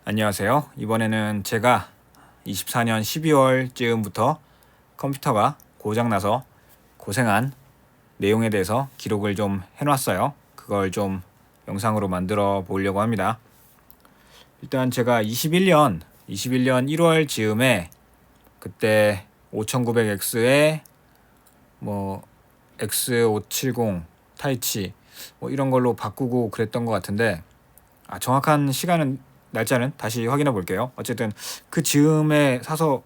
안녕하세요. 이번에는 제가 24년 12월쯤부터 컴퓨터가 고장나서 고생한 내용에 대해서 기록을 좀 해놨어요. 그걸 좀 영상으로 만들어 보려고 합니다. 일단 제가 21년 1월 즈음에 그때 5900X에 뭐 X570 타이치 뭐 이런 걸로 바꾸고 그랬던 것 같은데 정확한 날짜는 다시 확인해 볼게요. 어쨌든 그 즈음에 사서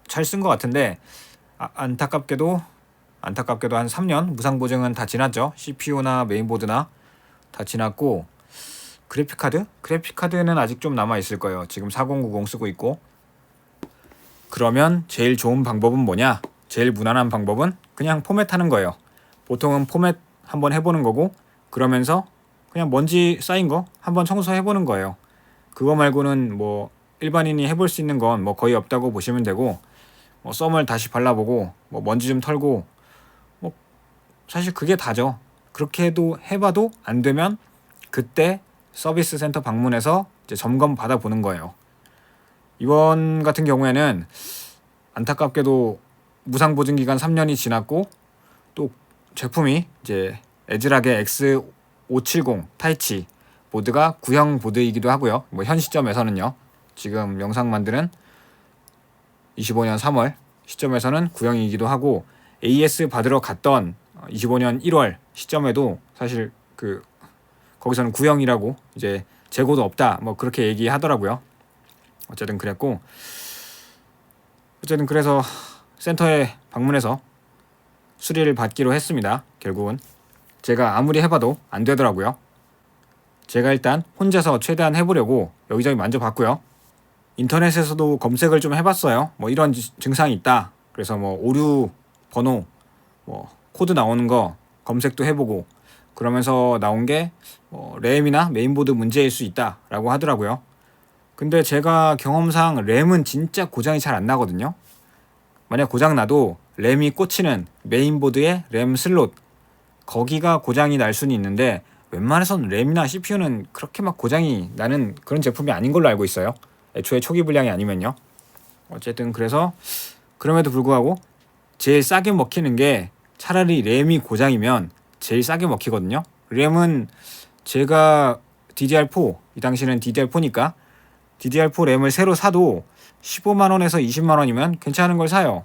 잘 쓴 것 같은데 안타깝게도 한 3년 무상 보증은 다 지났죠. CPU나 메인보드나 다 지났고 그래픽카드는 아직 좀 남아 있을 거예요. 지금 4090 쓰고 있고. 그러면 제일 좋은 방법은 뭐냐? 제일 무난한 방법은 그냥 포맷하는 거예요. 보통은 포맷 한번 해보는 거고, 그러면서 그냥 먼지 쌓인 거 한번 청소해보는 거예요. 그거 말고는 뭐 일반인이 해볼 수 있는 건 뭐 거의 없다고 보시면 되고, 뭐 썸을 다시 발라보고 뭐 먼지 좀 털고 뭐 사실 그게 다죠. 그렇게 해봐도 안 되면 그때 서비스 센터 방문해서 이제 점검 받아보는 거예요. 이번 같은 경우에는 안타깝게도 무상 보증 기간 3년이 지났고, 또 제품이 이제 에즈락의 X570 타이치 보드가 구형 보드이기도 하고요. 뭐 현 시점에서는요. 지금 영상 만드는 25년 3월 시점에서는 구형이기도 하고, AS 받으러 갔던 25년 1월 시점에도 사실 거기서는 구형이라고 이제 재고도 없다 뭐 그렇게 얘기하더라고요. 어쨌든 그래서 센터에 방문해서 수리를 받기로 했습니다. 결국은 제가 아무리 해봐도 안 되더라고요. 제가 일단 혼자서 최대한 해보려고 여기저기 만져봤고요. 인터넷에서도 검색을 좀 해봤어요. 뭐 이런 증상이 있다. 그래서 뭐 오류 번호, 뭐 코드 나오는 거 검색도 해보고, 그러면서 나온 게 램이나 메인보드 문제일 수 있다라고 하더라고요. 근데 제가 경험상 램은 진짜 고장이 잘 안 나거든요. 만약 고장 나도 램이 꽂히는 메인보드의 램 슬롯, 거기가 고장이 날 수는 있는데 웬만해선 램이나 CPU는 그렇게 막 고장이 나는 그런 제품이 아닌 걸로 알고 있어요. 애초에 초기 불량이 아니면요. 어쨌든 그래서 그럼에도 불구하고 제일 싸게 먹히는 게 차라리 램이 고장이면 제일 싸게 먹히거든요. 램은 제가 DDR4, 이 당시는 DDR4니까 DDR4 램을 새로 사도 15만원에서 20만원이면 괜찮은 걸 사요.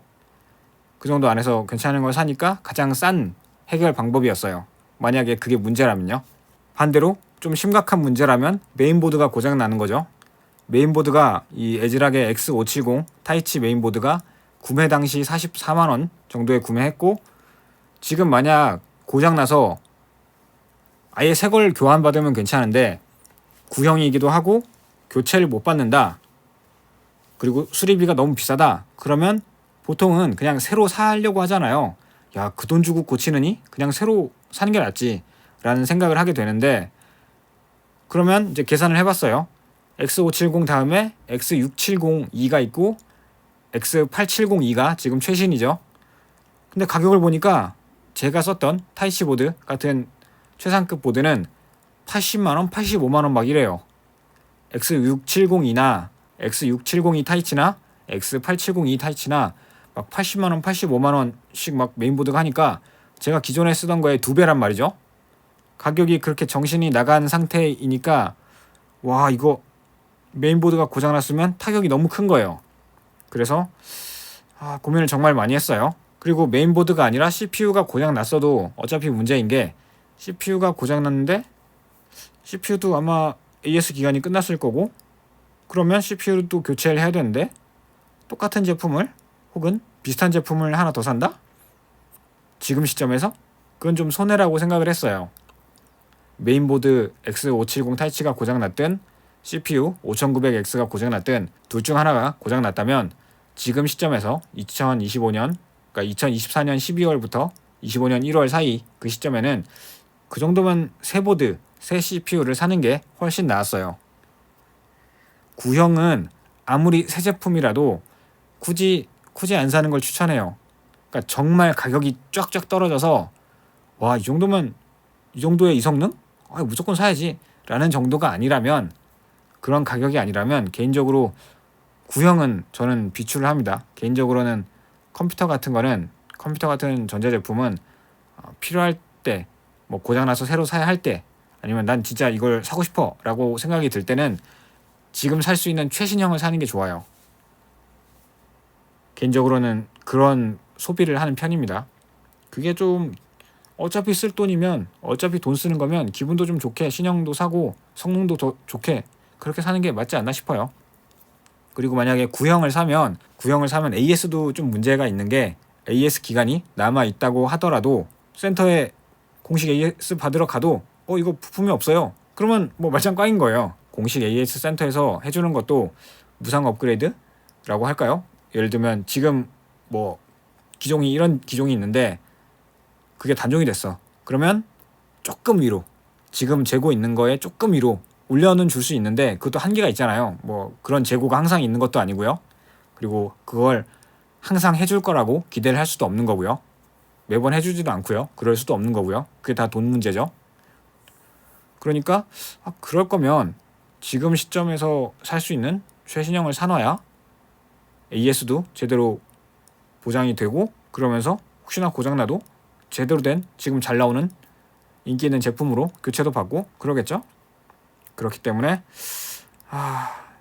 그 정도 안에서 괜찮은 걸 사니까 가장 싼 해결 방법이었어요. 만약에 그게 문제라면요. 반대로 좀 심각한 문제라면 메인보드가 고장 나는 거죠. 메인보드가 이 에즈락의 X570 타이치 메인보드가 구매 당시 44만원 정도에 구매했고, 지금 만약 고장나서 아예 새 걸 교환받으면 괜찮은데 구형이기도 하고 교체를 못 받는다, 그리고 수리비가 너무 비싸다, 그러면 보통은 그냥 새로 사려고 하잖아요. 야, 그 돈 주고 고치느니 그냥 새로 사는 게 낫지 라는 생각을 하게 되는데, 그러면 이제 계산을 해봤어요. X570 다음에 X670E가 있고 X870E가 지금 최신이죠. 근데 가격을 보니까 제가 썼던 타이치 보드 같은 최상급 보드는 80만원, 85만원 막 이래요. X670E나 X670E 타이치나 X870E 타이치나 막 80만원, 85만원씩 막 메인보드가 하니까 제가 기존에 쓰던 거의 2배란 말이죠. 가격이 그렇게 정신이 나간 상태이니까 와, 이거 메인보드가 고장났으면 타격이 너무 큰 거예요. 그래서 고민을 정말 많이 했어요. 그리고 메인보드가 아니라 CPU가 고장났어도 어차피 문제인 게, CPU가 고장났는데 CPU도 아마 AS 기간이 끝났을 거고, 그러면 CPU도 교체를 해야 되는데 똑같은 제품을 혹은 비슷한 제품을 하나 더 산다? 지금 시점에서? 그건 좀 손해라고 생각을 했어요. 메인보드 X570 타이치가 고장났든 CPU 5900X가 고장났든 둘 중 하나가 고장났다면 지금 시점에서 2025년, 그러니까 2024년 12월부터 25년 1월 사이 그 시점에는 그 정도면 새 보드, 새 CPU를 사는 게 훨씬 나았어요. 구형은 아무리 새 제품이라도 굳이 안 사는 걸 추천해요. 그러니까 정말 가격이 쫙쫙 떨어져서 와, 이 정도면 이 정도의 이성능? 무조건 사야지 라는 정도가 아니라면 그런 가격이 아니라면 개인적으로 구형은 저는 비추를 합니다. 개인적으로는 컴퓨터 같은 전자제품은 필요할 때, 뭐 고장나서 새로 사야 할 때, 아니면 난 진짜 이걸 사고 싶어 라고 생각이 들 때는 지금 살 수 있는 최신형을 사는 게 좋아요. 개인적으로는 그런 소비를 하는 편입니다. 그게 좀 어차피 쓸 돈이면, 어차피 돈 쓰는 거면 기분도 좀 좋게 신형도 사고 성능도 더 좋게 그렇게 사는 게 맞지 않나 싶어요. 그리고 만약에 구형을 사면 AS도 좀 문제가 있는 게, AS 기간이 남아 있다고 하더라도 센터에 공식 AS 받으러 가도 이거 부품이 없어요. 그러면 뭐 말짱 꽝인 거예요. 공식 AS 센터에서 해주는 것도 무상 업그레이드라고 할까요? 예를 들면 지금 뭐 이런 기종이 있는데 그게 단종이 됐어. 그러면 조금 위로, 지금 재고 있는 거에 조금 위로 올려는 줄 수 있는데 그것도 한계가 있잖아요. 뭐 그런 재고가 항상 있는 것도 아니고요. 그리고 그걸 항상 해줄 거라고 기대를 할 수도 없는 거고요. 매번 해주지도 않고요. 그럴 수도 없는 거고요. 그게 다 돈 문제죠. 그러니까 그럴 거면 지금 시점에서 살 수 있는 최신형을 사놔야 AS도 제대로 보장이 되고, 그러면서 혹시나 고장나도 제대로 된 지금 잘 나오는 인기 있는 제품으로 교체도 받고 그러겠죠. 그렇기 때문에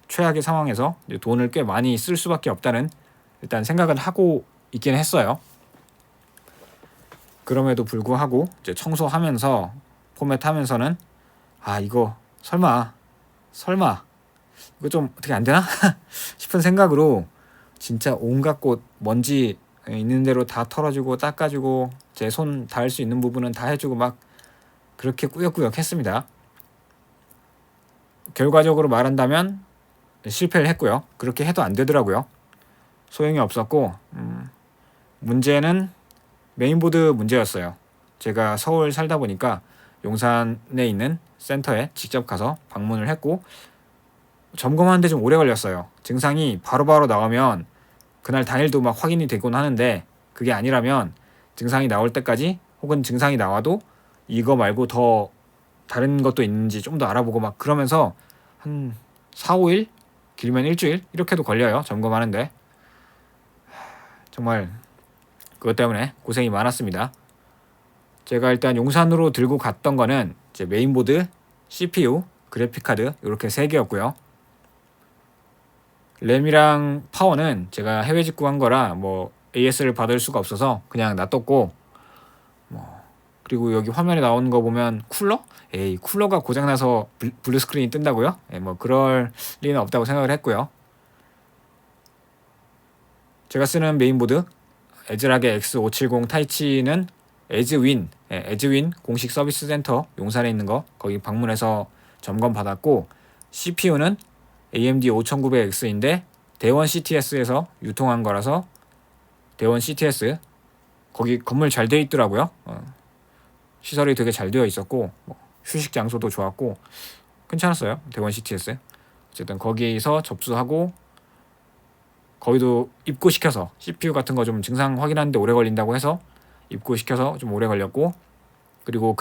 최악의 상황에서 돈을 꽤 많이 쓸 수밖에 없다는 일단 생각은 하고 있긴 했어요. 그럼에도 불구하고 이제 청소하면서 포맷하면서는 이거 설마 이거 좀 어떻게 안 되나 싶은 생각으로 진짜 온갖 곳 먼지 있는 대로 다 털어주고 닦아주고 제 손 닿을 수 있는 부분은 다 해주고 막 그렇게 꾸역꾸역 했습니다. 결과적으로 말한다면 실패를 했고요. 그렇게 해도 안 되더라고요. 소용이 없었고, 문제는 메인보드 문제였어요. 제가 서울 살다 보니까 용산에 있는 센터에 직접 가서 방문을 했고, 점검하는데 좀 오래 걸렸어요. 증상이 바로바로 나오면 그날 당일도 막 확인이 되곤 하는데, 그게 아니라면 증상이 나올 때까지, 혹은 증상이 나와도 이거 말고 더 다른 것도 있는지 좀 더 알아보고 막 그러면서 한 4, 5일? 길면 일주일? 이렇게도 걸려요. 점검하는데. 정말 그것 때문에 고생이 많았습니다. 제가 일단 용산으로 들고 갔던 거는 이제 메인보드, CPU, 그래픽카드 이렇게 3개였고요. 램이랑 파워는 제가 해외 직구한 거라 뭐 AS를 받을 수가 없어서 그냥 놔뒀고, 그리고 여기 화면에 나오는 거 보면 쿨러가 고장나서 블루 스크린이 뜬다고요? 뭐 그럴 리는 없다고 생각을 했고요. 제가 쓰는 메인보드 에즈락의 X570 타이치는 에즈윈 공식 서비스 센터 용산에 있는 거 거기 방문해서 점검 받았고, CPU는 AMD 5900X인데 대원 CTS에서 유통한 거라서 대원 CTS 거기 건물 잘 되어 있더라고요. 시설이 되게 잘 되어 있었고 휴식 장소도 좋았고 괜찮았어요. 대원 CTS. 어쨌든 거기서 접수하고 거기도 입고시켜서 CPU 같은 거 좀 증상 확인하는데 오래 걸린다고 해서 입고시켜서 좀 오래 걸렸고, 그리고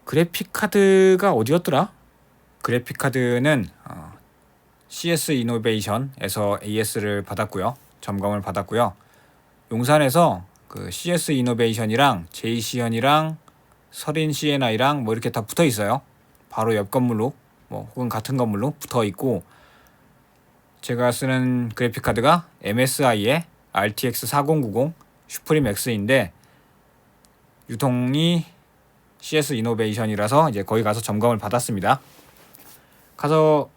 그래픽카드가 어디였더라? 그래픽카드는 CS 이노베이션에서 AS를 받았고요. 점검을 받았고요. 용산에서 그 CS 이노베이션이랑 JC현이랑 서린 CNI랑 뭐 이렇게 다 붙어 있어요. 바로 옆 건물로 혹은 같은 건물로 붙어 있고, 제가 쓰는 그래픽 카드가 MSI의 RTX 4090 슈프림 X인데 유통이 CS 이노베이션이라서 이제 거기 가서 점검을 받았습니다. 가서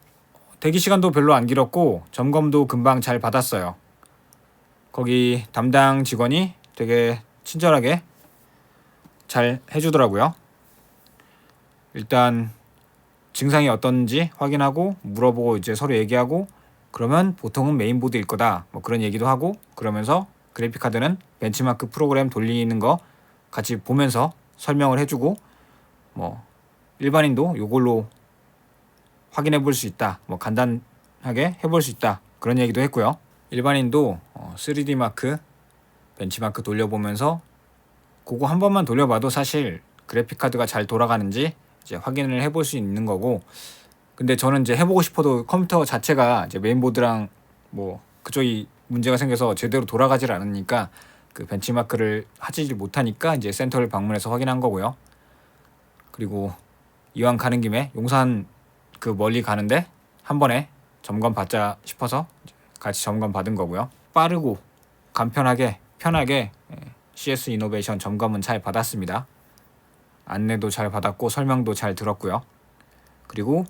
대기 시간도 별로 안 길었고 점검도 금방 잘 받았어요. 거기 담당 직원이 되게 친절하게 잘 해주더라고요. 일단 증상이 어떤지 확인하고 물어보고 이제 서로 얘기하고, 그러면 보통은 메인보드일 거다 뭐 그런 얘기도 하고, 그러면서 그래픽카드는 벤치마크 프로그램 돌리는 거 같이 보면서 설명을 해주고, 뭐 일반인도 이걸로 확인해 볼 수 있다, 뭐 간단하게 해볼 수 있다 그런 얘기도 했고요. 일반인도 3D 마크 벤치마크 돌려보면서 그거 한 번만 돌려봐도 사실 그래픽카드가 잘 돌아가는지 이제 확인을 해볼 수 있는 거고, 근데 저는 이제 해보고 싶어도 컴퓨터 자체가 이제 메인보드랑 뭐 그쪽이 문제가 생겨서 제대로 돌아가질 않으니까 그 벤치마크를 하지 못하니까 이제 센터를 방문해서 확인한 거고요. 그리고 이왕 가는 김에 용산 그 멀리 가는데 한 번에 점검 받자 싶어서 같이 점검 받은 거고요. 빠르고 간편하게 편하게 CS 이노베이션 점검은 잘 받았습니다. 안내도 잘 받았고 설명도 잘 들었고요. 그리고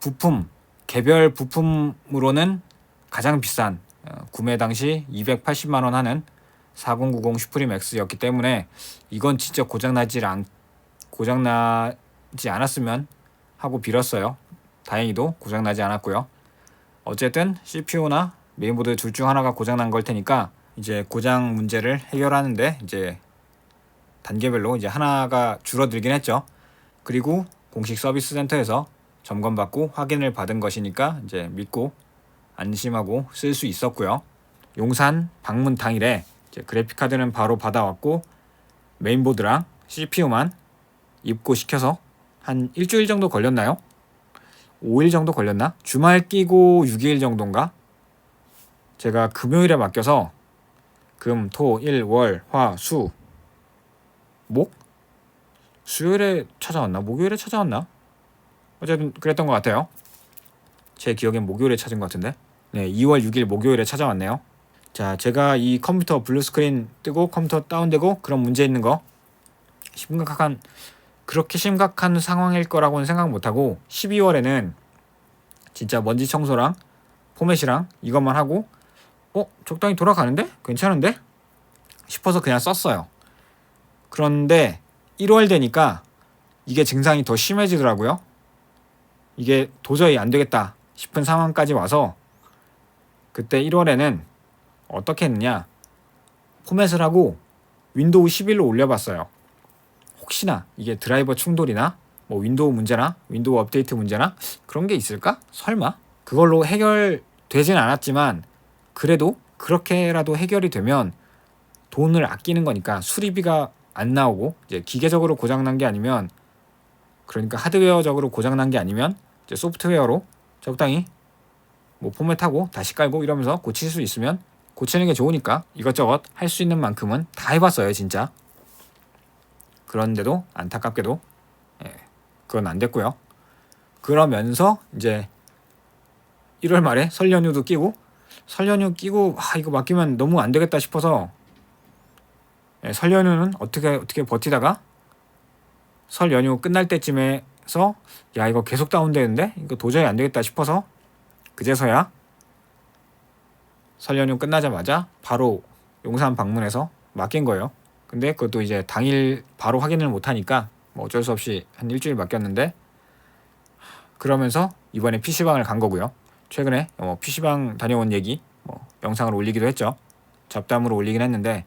부품, 개별 부품으로는 가장 비싼 구매 당시 280만 원 하는 4090 슈프림 X였기 때문에 이건 진짜 고장나지 않았으면 하고 빌었어요. 다행히도 고장나지 않았고요. 어쨌든 CPU나 메인보드 둘 중 하나가 고장난 걸 테니까 이제 고장 문제를 해결하는데 이제 단계별로 이제 하나가 줄어들긴 했죠. 그리고 공식 서비스 센터에서 점검받고 확인을 받은 것이니까 이제 믿고 안심하고 쓸 수 있었고요. 용산 방문 당일에 이제 그래픽카드는 바로 받아왔고 메인보드랑 CPU만 입고시켜서 한 일주일 정도 걸렸나요? 5일 정도 걸렸나? 주말 끼고 6일 정도인가? 제가 금요일에 맡겨서 금, 토, 일, 월, 화, 수, 목? 수요일에 찾아왔나? 목요일에 찾아왔나? 어쨌든 그랬던 것 같아요. 제 기억엔 목요일에 찾은 것 같은데. 네, 2월 6일 목요일에 찾아왔네요. 자, 제가 이 컴퓨터 블루스크린 뜨고 컴퓨터 다운되고 그런 문제 있는 거 그렇게 심각한 상황일 거라고는 생각 못하고 12월에는 진짜 먼지 청소랑 포맷이랑 이것만 하고 적당히 돌아가는데? 괜찮은데? 싶어서 그냥 썼어요. 그런데 1월 되니까 이게 증상이 더 심해지더라고요. 이게 도저히 안 되겠다 싶은 상황까지 와서 그때 1월에는 어떻게 했느냐, 포맷을 하고 윈도우 11로 올려봤어요. 혹시나 이게 드라이버 충돌이나 뭐 윈도우 문제나 윈도우 업데이트 문제나 그런 게 있을까? 설마? 그걸로 해결되진 않았지만 그래도 그렇게라도 해결이 되면 돈을 아끼는 거니까 수리비가 안 나오고 이제 기계적으로 고장난 게 아니면, 그러니까 하드웨어적으로 고장난 게 아니면 이제 소프트웨어로 적당히 뭐 포맷하고 다시 깔고 이러면서 고칠 수 있으면 고치는 게 좋으니까 이것저것 할 수 있는 만큼은 다 해봤어요 진짜. 그런데도 안타깝게도 그건 안 됐고요. 그러면서 이제 1월 말에 설 연휴도 끼고 이거 맡기면 너무 안 되겠다 싶어서 설 연휴는 어떻게 버티다가 설 연휴 끝날 때쯤에서 야 이거 계속 다운되는데 이거 도저히 안 되겠다 싶어서 그제서야 설 연휴 끝나자마자 바로 용산 방문해서 맡긴 거예요. 근데 그것도 이제 당일 바로 확인을 못하니까 뭐 어쩔 수 없이 한 일주일 맡겼는데, 그러면서 이번에 PC방을 간 거고요. 최근에 PC방 다녀온 얘기 영상을 올리기도 했죠. 잡담으로 올리긴 했는데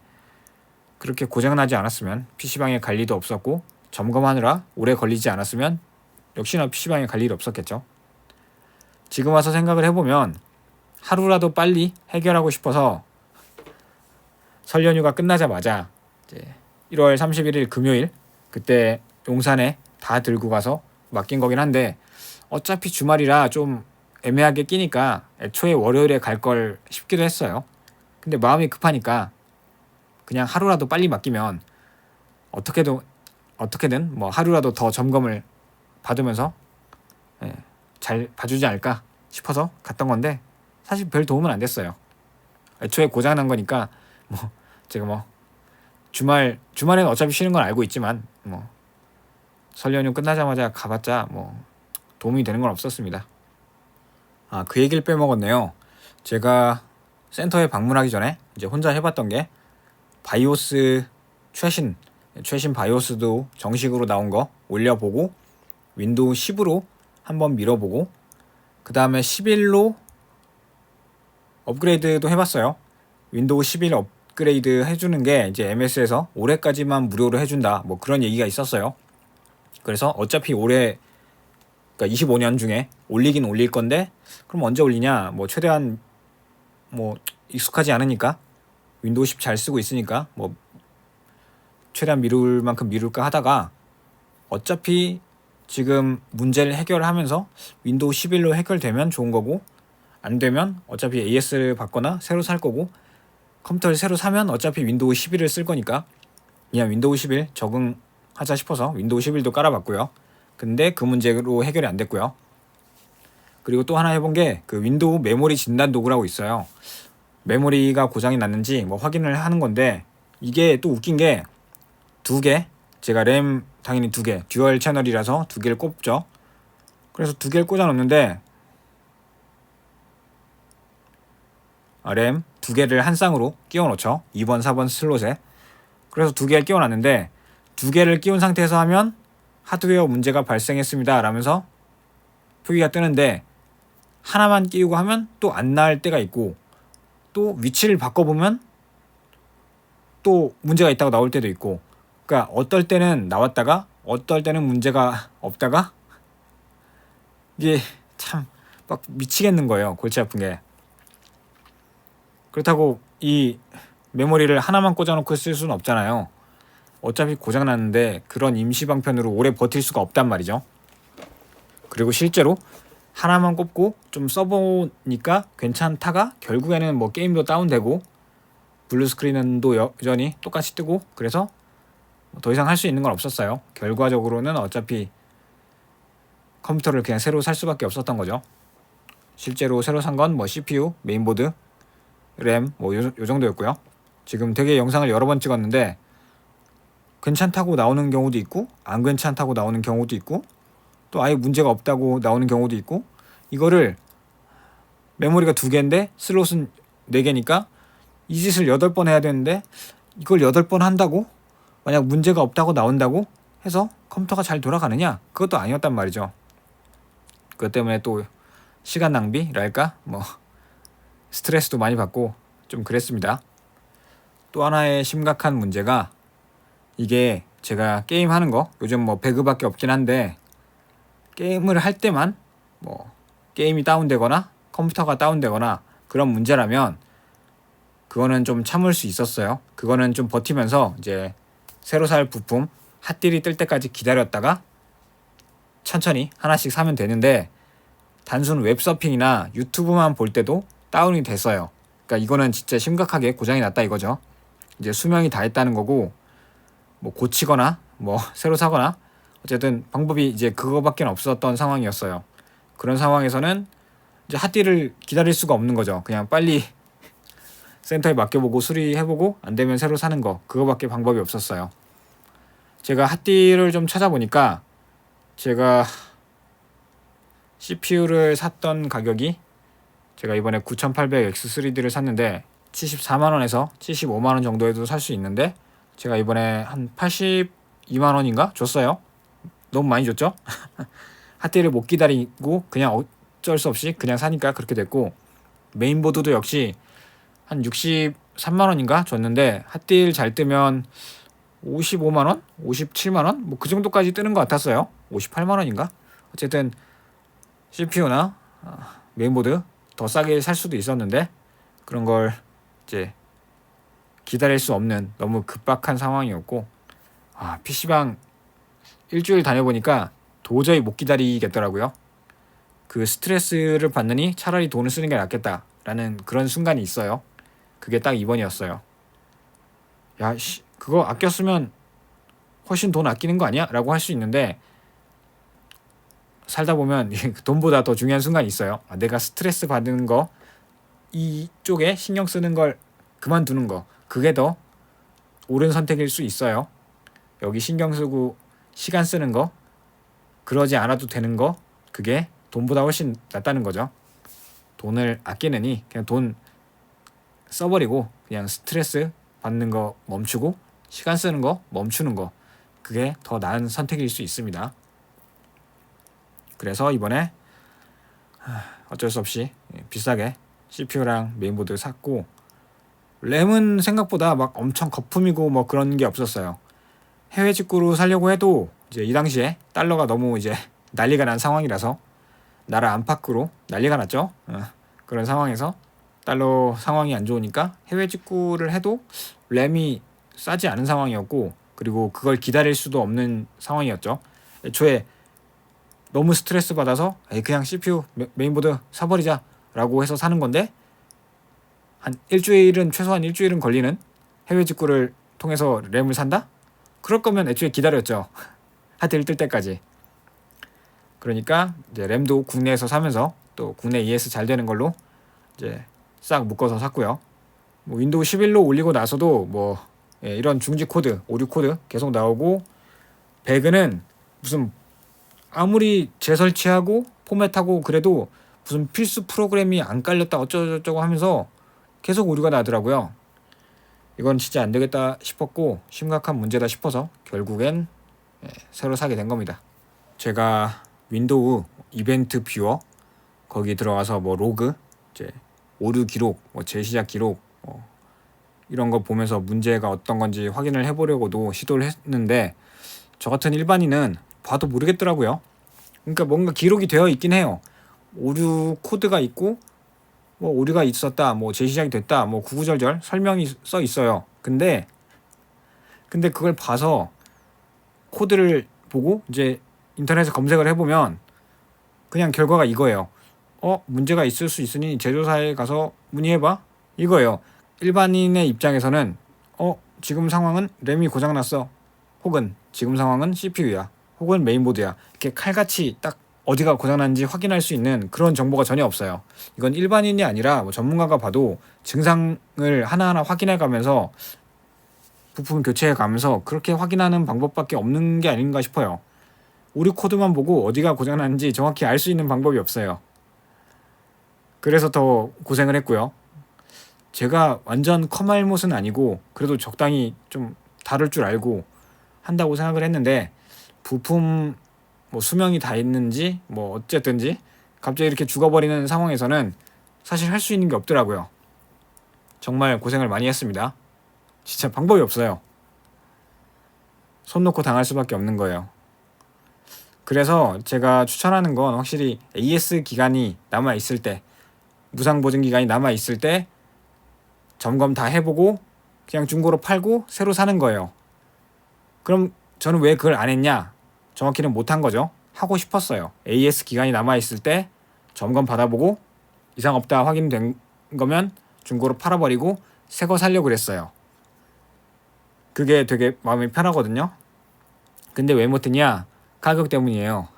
그렇게 고장나지 않았으면 PC방에 갈 일도 없었고 점검하느라 오래 걸리지 않았으면 역시나 PC방에 갈 일이 없었겠죠. 지금 와서 생각을 해보면 하루라도 빨리 해결하고 싶어서 설 연휴가 끝나자마자 이제 1월 31일 금요일 그때 용산에 다 들고 가서 맡긴 거긴 한데 어차피 주말이라 좀 애매하게 끼니까 애초에 월요일에 갈 걸 싶기도 했어요. 근데 마음이 급하니까 그냥 하루라도 빨리 맡기면 어떻게든 뭐 하루라도 더 점검을 받으면서 잘 봐주지 않을까 싶어서 갔던 건데 사실 별 도움은 안 됐어요. 애초에 고장난 거니까 제가 주말에는 어차피 쉬는 건 알고 있지만 설 연휴 끝나자마자 가봤자 도움이 되는 건 없었습니다. 그 얘기를 빼먹었네요. 제가 센터에 방문하기 전에 이제 혼자 해봤던 게 바이오스 최신 바이오스도 정식으로 나온 거 올려보고 윈도우 10으로 한번 밀어보고 그 다음에 11로 업그레이드도 해봤어요. 윈도우 11 업그레이드 해주는 게 이제 MS에서 올해까지만 무료로 해준다 그런 얘기가 있었어요. 그래서 어차피 올해 그러니까 25년 중에 올리긴 올릴 건데 그럼 언제 올리냐, 최대한 익숙하지 않으니까 윈도우 10 잘 쓰고 있으니까 최대한 미룰 만큼 미룰까 하다가 어차피 지금 문제를 해결하면서 윈도우 11로 해결되면 좋은 거고, 안 되면 어차피 AS를 받거나 새로 살 거고, 컴퓨터를 새로 사면 어차피 윈도우 11을 쓸 거니까 그냥 윈도우 11 적응하자 싶어서 윈도우 11도 깔아봤고요. 근데 그 문제로 해결이 안 됐고요. 그리고 또 하나 해본 게 그 윈도우 메모리 진단 도구라고 있어요. 메모리가 고장이 났는지 뭐 확인을 하는 건데, 이게 또 웃긴 게 두 개, 제가 램 당연히 두 개, 듀얼 채널이라서 두 개를 꼽죠. 그래서 두 개를 꽂아 놓는데 램 두 개를 한 쌍으로 끼워 놓죠. 2번, 4번 슬롯에. 그래서 두 개를 끼워 놨는데 두 개를 끼운 상태에서 하면 하드웨어 문제가 발생했습니다 라면서 표기가 뜨는데, 하나만 끼우고 하면 또 안 나올 때가 있고, 또 위치를 바꿔보면 또 문제가 있다고 나올 때도 있고, 그러니까 어떨 때는 나왔다가 어떨 때는 문제가 없다가, 이게 참 막 미치겠는 거예요. 골치 아픈 게. 그렇다고 이 메모리를 하나만 꽂아놓고 쓸 수는 없잖아요. 어차피 고장났는데 그런 임시 방편으로 오래 버틸 수가 없단 말이죠. 그리고 실제로 하나만 꼽고 좀 써보니까 괜찮다가 결국에는 뭐 게임도 다운되고 블루 스크린도 여전히 똑같이 뜨고, 그래서 더 이상 할 수 있는 건 없었어요. 결과적으로는 어차피 컴퓨터를 그냥 새로 살 수밖에 없었던 거죠. 실제로 새로 산 건 뭐 CPU, 메인보드, 램 뭐 요 정도였고요. 지금 되게 영상을 여러 번 찍었는데 괜찮다고 나오는 경우도 있고 안 괜찮다고 나오는 경우도 있고 또 아예 문제가 없다고 나오는 경우도 있고, 이거를 메모리가 두 개인데 슬롯은 네 개니까 이 짓을 8번 해야 되는데, 이걸 8번 한다고 만약 문제가 없다고 나온다고 해서 컴퓨터가 잘 돌아가느냐? 그것도 아니었단 말이죠. 그것 때문에 또 시간 낭비랄까? 뭐 스트레스도 많이 받고 좀 그랬습니다. 또 하나의 심각한 문제가, 이게 제가 게임하는 거 요즘 뭐 배그밖에 없긴 한데, 게임을 할 때만 뭐 게임이 다운되거나 컴퓨터가 다운되거나 그런 문제라면 그거는 좀 참을 수 있었어요. 그거는 좀 버티면서 이제 새로 살 부품 핫딜이 뜰 때까지 기다렸다가 천천히 하나씩 사면 되는데, 단순 웹서핑이나 유튜브만 볼 때도 다운이 됐어요. 그러니까 이거는 진짜 심각하게 고장이 났다 이거죠. 이제 수명이 다 했다는 거고, 뭐 고치거나 뭐 새로 사거나 어쨌든 방법이 이제 그거밖에 없었던 상황이었어요. 그런 상황에서는 이제 핫딜을 기다릴 수가 없는 거죠. 그냥 빨리 센터에 맡겨보고 수리해보고 안 되면 새로 사는 거, 그거밖에 방법이 없었어요. 제가 핫딜을 좀 찾아보니까 제가 CPU를 샀던 가격이, 제가 이번에 9800X3D를 샀는데 74만원에서 75만원 정도에도 살 수 있는데, 제가 이번에 한 82만원인가 줬어요. 너무 많이 줬죠? 핫딜을 못 기다리고 그냥 어쩔 수 없이 그냥 사니까 그렇게 됐고, 메인보드도 역시 한 63만원인가 줬는데 핫딜 잘 뜨면 55만원? 57만원? 뭐 그 정도까지 뜨는 것 같았어요. 58만원인가? 어쨌든 CPU나 메인보드 더 싸게 살 수도 있었는데, 그런 걸 이제 기다릴 수 없는 너무 급박한 상황이었고, PC방 일주일 다녀보니까 도저히 못 기다리겠더라고요. 그 스트레스를 받느니 차라리 돈을 쓰는 게 낫겠다라는 그런 순간이 있어요. 그게 딱 이번이었어요. 야, 그거 아껴 쓰면 훨씬 돈 아끼는 거 아니야? 라고 할 수 있는데, 살다 보면 돈보다 더 중요한 순간이 있어요. 내가 스트레스 받는 거, 이쪽에 신경 쓰는 걸 그만두는 거, 그게 더 옳은 선택일 수 있어요. 여기 신경 쓰고 시간 쓰는 거, 그러지 않아도 되는 거, 그게 돈보다 훨씬 낫다는 거죠. 돈을 아끼느니 그냥 돈 써버리고 그냥 스트레스 받는 거 멈추고 시간 쓰는 거 멈추는 거, 그게 더 나은 선택일 수 있습니다. 그래서 이번에 어쩔 수 없이 비싸게 CPU랑 메인보드 샀고, 램은 생각보다 막 엄청 거품이고 뭐 그런 게 없었어요. 해외 직구로 살려고 해도 이제 이 당시에 달러가 너무 이제 난리가 난 상황이라서, 나라 안팎으로 난리가 났죠. 그런 상황에서 달러 상황이 안 좋으니까 해외 직구를 해도 램이 싸지 않은 상황이었고, 그리고 그걸 기다릴 수도 없는 상황이었죠. 애초에 너무 스트레스 받아서 그냥 CPU 메인보드 사버리자 라고 해서 사는 건데, 한 최소한 일주일은 걸리는 해외 직구를 통해서 램을 산다? 그럴 거면 애초에 기다렸죠. 하드를 뜰 때까지. 그러니까 이제 램도 국내에서 사면서 또 국내 ES 잘 되는 걸로 이제 싹 묶어서 샀고요. 뭐 윈도우 11로 올리고 나서도 뭐 이런 중지 코드, 오류 코드 계속 나오고, 배그는 무슨 아무리 재설치하고 포맷하고 그래도 무슨 필수 프로그램이 안 깔렸다 어쩌고저쩌고 하면서 계속 오류가 나더라고요. 이건 진짜 안 되겠다 싶었고 심각한 문제다 싶어서 결국엔 새로 사게 된 겁니다. 제가 윈도우 이벤트 뷰어 거기 들어가서 뭐 로그, 이제 오류 기록, 뭐 재시작 기록 이런 거 보면서 문제가 어떤 건지 확인을 해보려고도 시도를 했는데 저 같은 일반인은 봐도 모르겠더라고요. 그러니까 뭔가 기록이 되어 있긴 해요. 오류 코드가 있고 뭐 오류가 있었다, 뭐 재시작이 됐다, 뭐 구구절절 설명이 써 있어요. 근데 그걸 봐서 코드를 보고 이제 인터넷에 검색을 해보면 그냥 결과가 이거예요. 문제가 있을 수 있으니 제조사에 가서 문의해봐, 이거예요. 일반인의 입장에서는 지금 상황은 램이 고장났어, 혹은 지금 상황은 CPU야, 혹은 메인보드야, 이렇게 칼같이 딱 어디가 고장난지 확인할 수 있는 그런 정보가 전혀 없어요. 이건 일반인이 아니라 뭐 전문가가 봐도 증상을 하나하나 확인해 가면서 부품 교체해 가면서 그렇게 확인하는 방법밖에 없는 게 아닌가 싶어요. 오류 코드만 보고 어디가 고장났는지 정확히 알 수 있는 방법이 없어요. 그래서 더 고생을 했고요. 제가 완전 컴알못은 아니고 그래도 적당히 좀 다룰 줄 알고 한다고 생각을 했는데, 부품 뭐 수명이 다 있는지 뭐 어쨌든지 갑자기 이렇게 죽어버리는 상황에서는 사실 할 수 있는 게 없더라고요. 정말 고생을 많이 했습니다. 진짜 방법이 없어요. 손 놓고 당할 수밖에 없는 거예요. 그래서 제가 추천하는 건 확실히 AS 기간이 남아 있을 때, 무상 보증 기간이 남아 있을 때 점검 다 해보고 그냥 중고로 팔고 새로 사는 거예요. 그럼 저는 왜 그걸 안 했냐? 정확히는 못한 거죠. 하고 싶었어요. AS 기간이 남아있을 때 점검 받아보고 이상 없다 확인된 거면 중고로 팔아버리고 새 거 살려고 그랬어요. 그게 되게 마음이 편하거든요. 근데 왜 못했냐? 가격 때문이에요.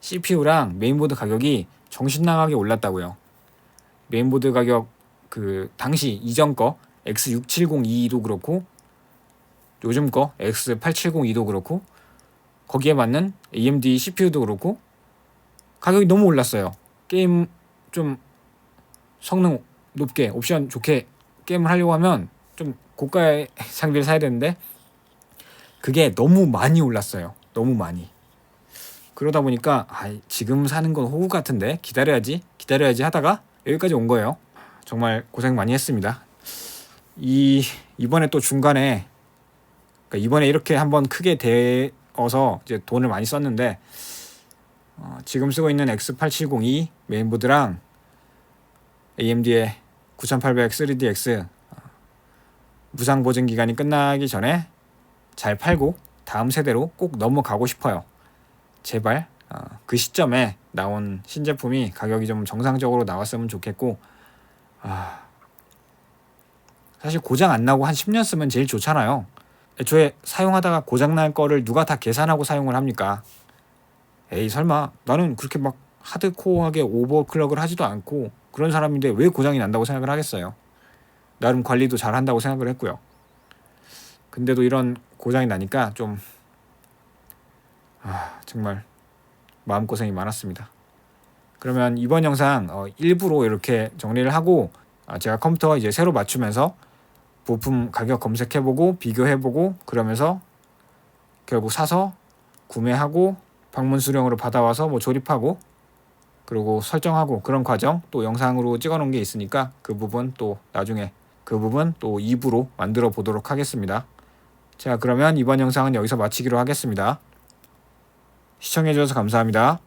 CPU랑 메인보드 가격이 정신나가게 올랐다고요. 메인보드 가격 그 당시 이전 거 X6702도 그렇고 요즘 거 X8702도 그렇고 거기에 맞는 AMD CPU도 그렇고 가격이 너무 올랐어요. 게임 좀 성능 높게 옵션 좋게 게임을 하려고 하면 좀 고가의 장비를 사야 되는데 그게 너무 많이 올랐어요. 너무 많이. 그러다 보니까 지금 사는 건 호구 같은데 기다려야지 하다가 여기까지 온 거예요. 정말 고생 많이 했습니다. 이번에 또 중간에, 그러니까 이번에 이렇게 한번 크게 되어서 이제 돈을 많이 썼는데 지금 쓰고 있는 X8702 메인보드랑 AMD의 9800 3DX 무상 보증 기간이 끝나기 전에 잘 팔고 다음 세대로 꼭 넘어가고 싶어요. 제발 그 시점에 나온 신제품이 가격이 좀 정상적으로 나왔으면 좋겠고, 사실 고장 안 나고 한 10년 쓰면 제일 좋잖아요. 애초에 사용하다가 고장 날 거를 누가 다 계산하고 사용을 합니까? 에이 설마 나는 그렇게 막 하드코어하게 오버클럭을 하지도 않고 그런 사람인데 왜 고장이 난다고 생각을 하겠어요. 나름 관리도 잘 한다고 생각을 했고요. 근데도 이런 고장이 나니까 좀 정말 마음고생이 많았습니다. 그러면 이번 영상 일부로 이렇게 정리를 하고 제가 컴퓨터 이제 새로 맞추면서 부품 가격 검색해보고 비교해보고 그러면서 결국 사서 구매하고 방문 수령으로 받아와서 뭐 조립하고 그리고 설정하고 그런 과정 또 영상으로 찍어놓은 게 있으니까 그 부분 또 나중에 그 부분 또 2부로 만들어 보도록 하겠습니다. 자, 그러면 이번 영상은 여기서 마치기로 하겠습니다. 시청해주셔서 감사합니다.